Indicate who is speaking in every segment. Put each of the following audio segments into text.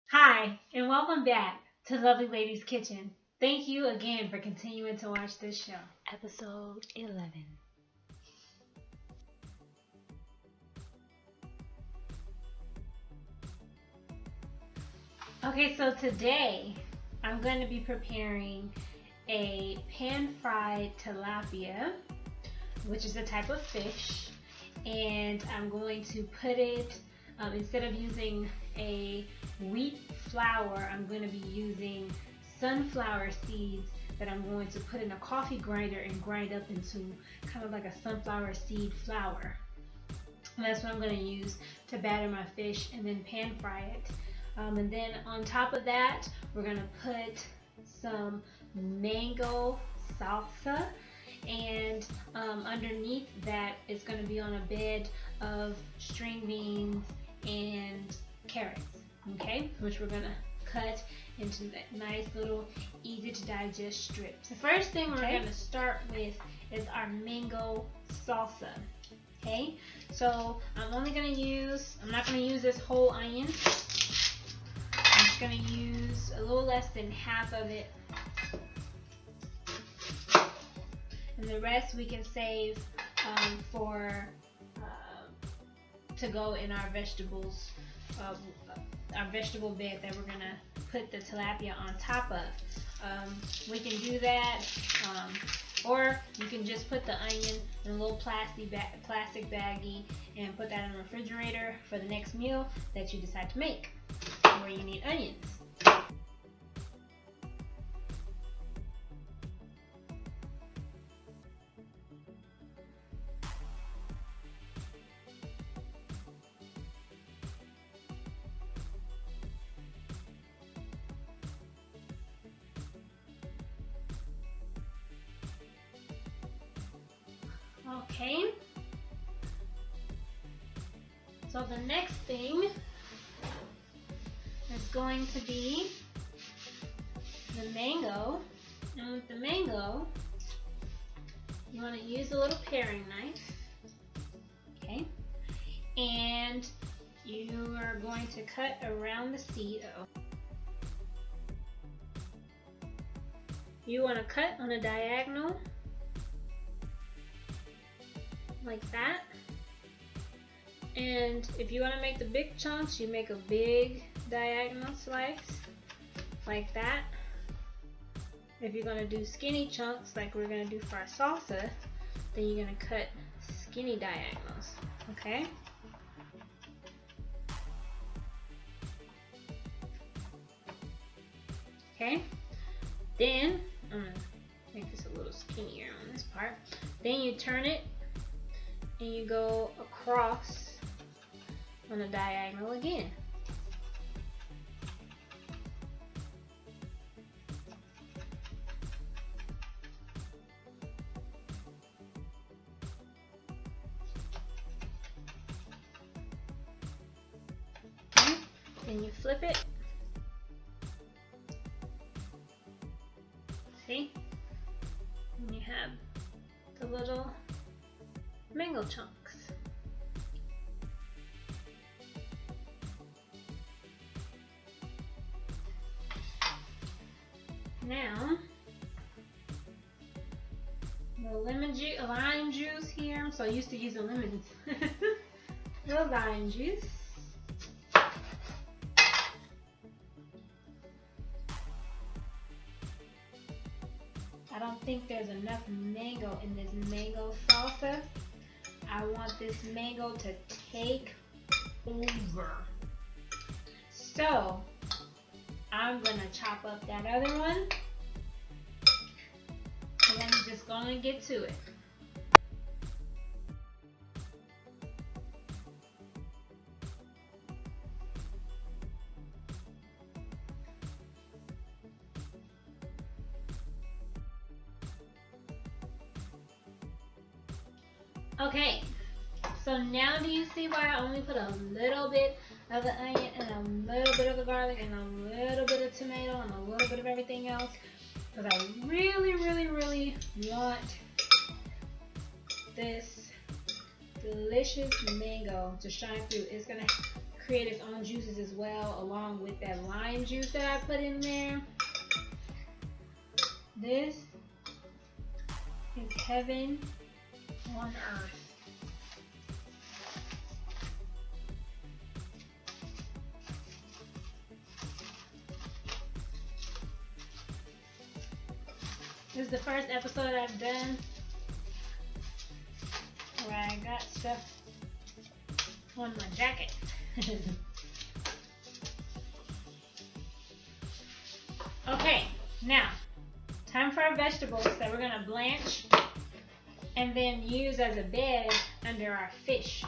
Speaker 1: Hi, and welcome back to Lovely Lady's Kitchen. Thank you again for continuing to watch this show.
Speaker 2: Episode 11.
Speaker 1: Okay, so today I'm going to be preparing a pan-fried tilapia, which is a type of fish, and I'm going to put it, instead of using a wheat flour, I'm going to be using sunflower seeds that I'm going to put in a coffee grinder and grind up into kind of like a sunflower seed flour. And that's what I'm going to use to batter my fish and then pan fry it. And then on top of that, we're going to put some mango salsa, and underneath that is going to be on a bed of string beans and carrots, okay, which we're going to cut into that nice little easy to digest strips. The first thing we're going to start with is our mango salsa. Okay, so I'm not going to use this whole onion. I'm just going to use a little less than half of it, and the rest we can save for to go in our vegetables, our vegetable bed that we're going to put the tilapia on top of. We can do that, or you can just put the onion in a little plastic baggie and put that in the refrigerator for the next meal that you decide to make, where you need onions. Okay, so the next thing is going to be the mango. And with the mango, you want to use a little paring knife, okay? And you are going to cut around the seed. You want to cut on a diagonal like that. And if you want to make the big chunks, you make a big diagonal slice like that. If you're going to do skinny chunks like we're going to do for our salsa, then you're going to cut skinny diagonals, okay? Okay, then I'm going to make this a little skinnier on this part. Then you turn it and you go across on a diagonal again. Okay. Then you flip it. See? And you have the little mango chunks. Now, the lime juice here. I'm so used to using lemons. The lime juice. I don't think there's enough mango in this mango salsa. I want this mango to take over. So, I'm going to chop up that other one, and I'm just going to get to it. Okay, so now do you see why I only put a little bit of the onion and a little bit of the garlic and a little bit of tomato and a little bit of everything else? Because I really, really, really want this delicious mango to shine through. It's going to create its own juices as well, along with that lime juice that I put in there. This is heaven on earth. This is the first episode I've done where I got stuff on my jacket. Okay, now time for our vegetables that we're gonna blanch and then use as a bed under our fish.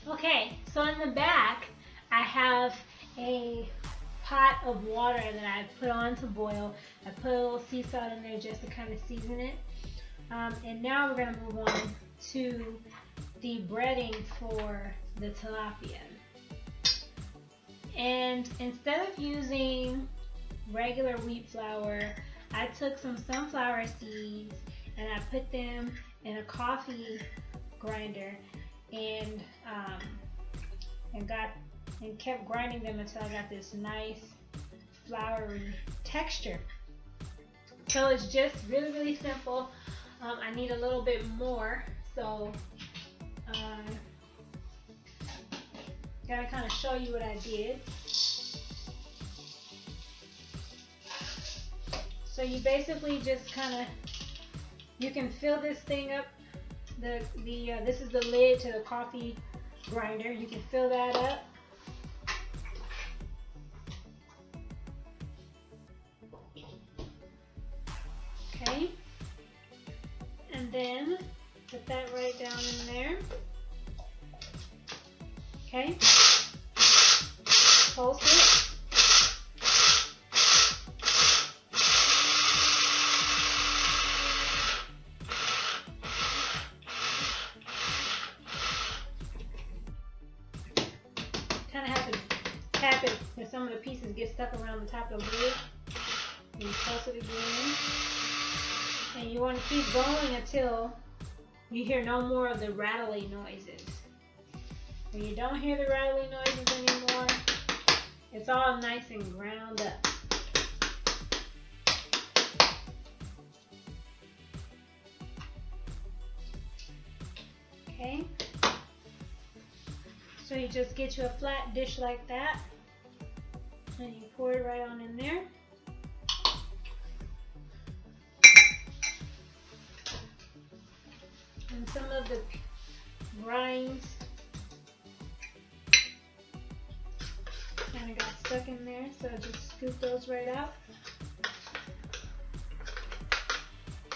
Speaker 1: Okay, so in the back, I have a pot of water that I put on to boil. I put a little sea salt in there just to kind of season it. And now we're going to move on to the breading for the tilapia. And instead of using regular wheat flour, I took some sunflower seeds and I put them in a coffee grinder and kept grinding them until I got this nice floury texture. So it's just really simple. I need a little bit more, so gotta kind of show you what I did. So you basically just you can fill this thing up. This is the lid to the coffee grinder. You can fill that up. Okay. And then put that right down in there. Okay. Pulse it. Kind of have to tap it because some of the pieces get stuck around the top of the lid. And you pulse it again. And you want to keep going until you hear no more of the rattling noises. When you don't hear the rattling noises anymore, it's all nice and ground up. Okay. So you just get you a flat dish like that, and you pour it right on in there. And some of the grinds kind of got stuck in there, so just scoop those right out.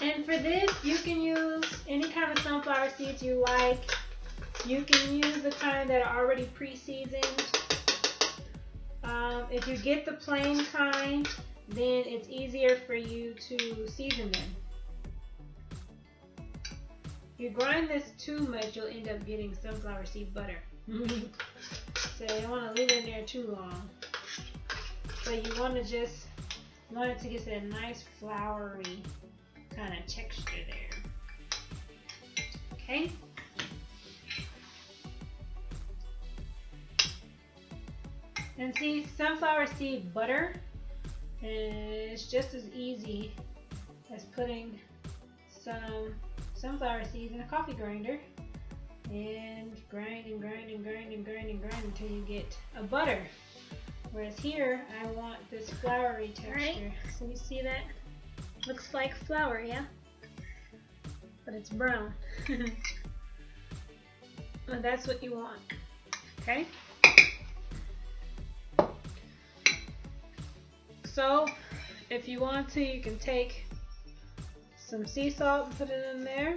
Speaker 1: And for this, you can use any kind of sunflower seeds you like. You can use the kind that are already pre-seasoned. If you get the plain kind, then it's easier for you to season them. If you grind this too much, you'll end up getting sunflower seed butter. So you don't want to leave it in there too long. So you want it to get that nice floury kind of texture there. Okay. And see, sunflower seed butter is just as easy as putting some sunflower seeds in a coffee grinder and grind until you get a butter. Whereas here, I want this floury texture. Right. So you see that? Looks like flour, yeah? But it's brown. But that's what you want. Okay? So, if you want to, you can take some sea salt and put it in there.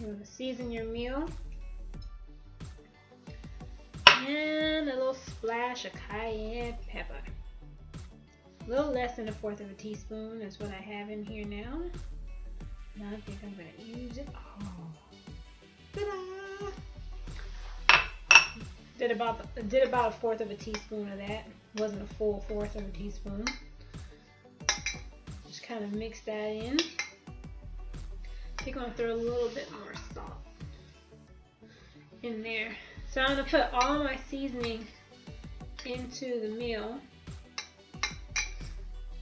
Speaker 1: You want to season your meal. And a little splash of cayenne pepper. A little less than 1/4 of a teaspoon is what I have in here now. Now I think I'm going to use it all. Ta-da! Did about 1/4 of a teaspoon of that. Wasn't a full 1/4 of a teaspoon. Just kind of mix that in. I think I'm going to throw a little bit more salt in there. So I'm going to put all my seasoning into the meal.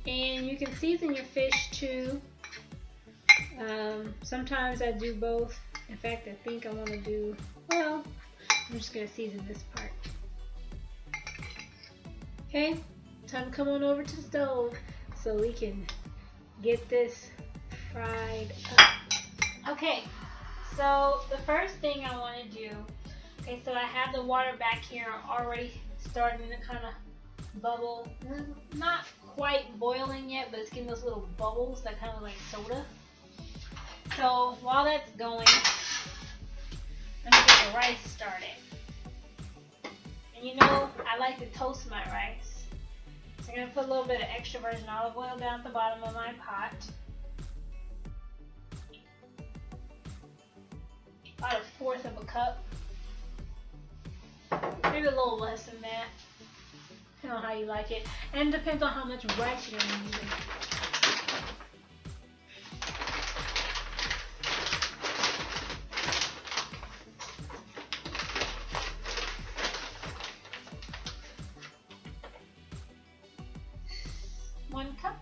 Speaker 1: And you can season your fish too. Sometimes I do both. In fact, I think I want to do, well, I'm just going to season this part. Okay, time to come on over to the stove so we can get this fried up. Okay, so the first thing I want to do, okay, so I have the water back here already starting to kind of bubble. Not quite boiling yet, but it's getting those little bubbles that kind of like soda. So while that's going, let me get the rice started. And you know, I like to toast my rice. So I'm going to put a little bit of extra virgin olive oil down at the bottom of my pot. About 1/4 of a cup. Maybe a little less than that. Depending on how you like it. And it depends on how much rice you're using. One cup.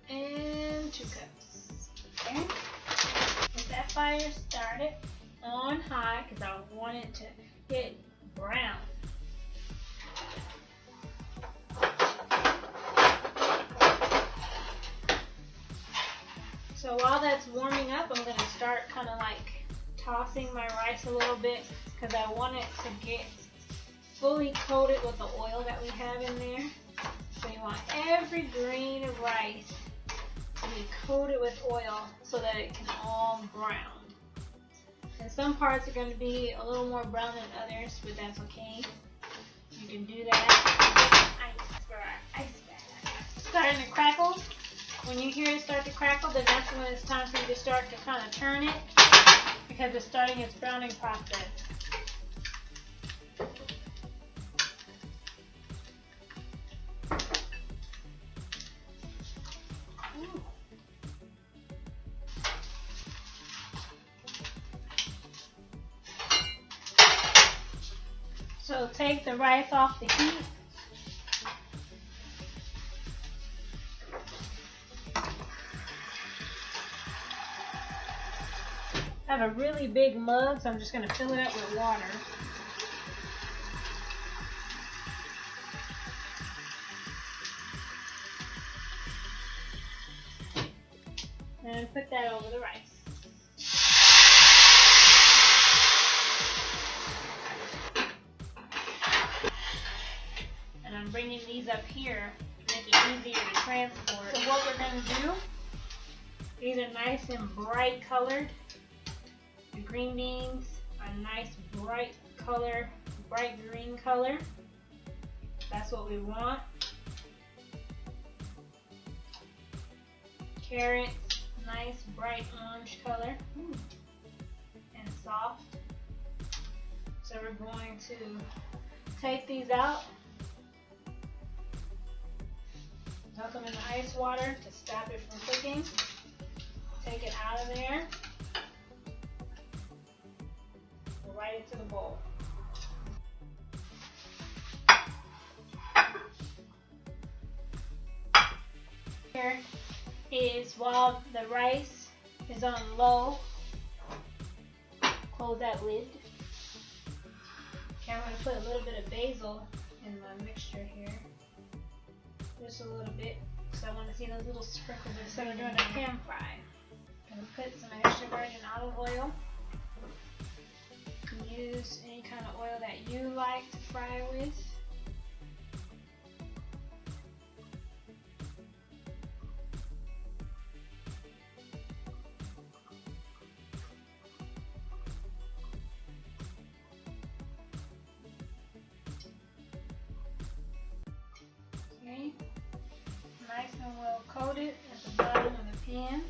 Speaker 1: And 2 cups. Okay. Get that fire started on high because I want it to get brown. So while that's warming up, I'm going to start kind of like tossing my rice a little bit because I want it to get fully coated with the oil that we have in there. So you want every grain of rice to be coated with oil so that it can all brown. And some parts are going to be a little more brown than others, but that's okay. You can do that. Ice for our ice bath. Starting to crackle. When you hear it start to crackle, then that's when it's time for you to start to kind of turn it because it's starting its browning process. So take the rice off the heat. I have a really big mug, so I'm just going to fill it up with water. And put that over the rice. And I'm bringing these up here to make it easier to transport. So what we're going to do, these are nice and bright colored. The green beans are nice bright color, bright green color. That's what we want. Carrots, nice bright orange color. And soft. So we're going to take these out. Dunk them in the ice water to stop it from cooking. Take it out of there. Go right into the bowl. Here is while the rice is on low, close that lid. Okay, I'm going to put a little bit of basil in my mixture here. Just a little bit, because I want to see those little sprinkles. So we're doing a pan fry. I'm going to put some extra virgin olive oil. You can use any kind of oil that you like to fry with. again.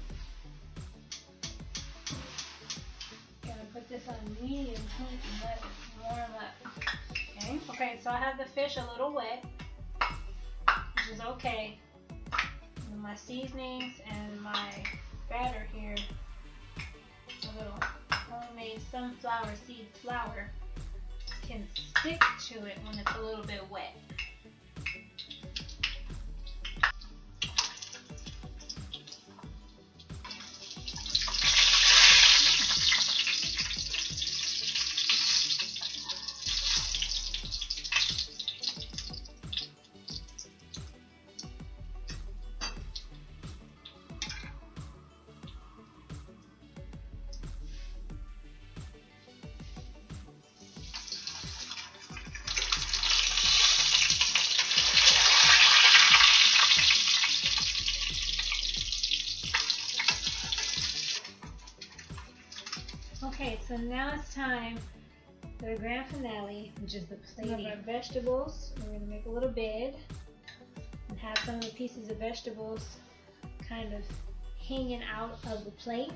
Speaker 1: Gonna put this on medium heat and let it warm up. Okay, so I have the fish a little wet, which is okay. And my seasonings and my batter here, a little homemade sunflower seed flour, can stick to it when it's a little bit wet. Okay, so now it's time for the grand finale, which is the plating of our vegetables. We're going to make a little bed and have some of the pieces of vegetables kind of hanging out of the plate.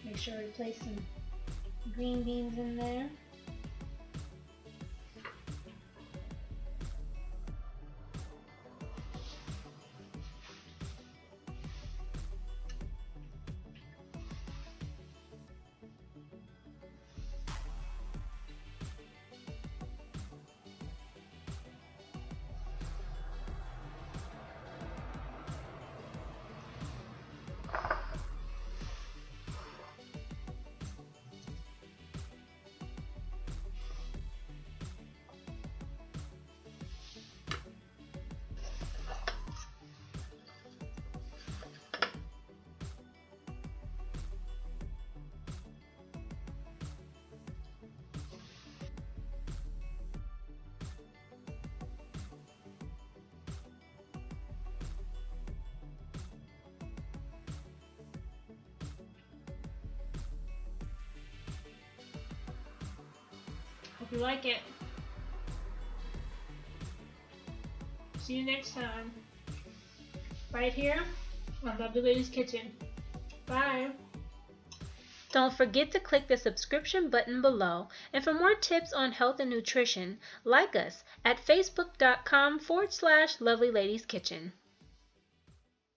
Speaker 1: Make sure we place some green beans in there. Hope you like it. See you next time. Right here on Lovely Lady's Kitchen. Bye. Don't forget to click the subscription button below. And for more tips on health and nutrition, like us at facebook.com/Lovely Lady's Kitchen.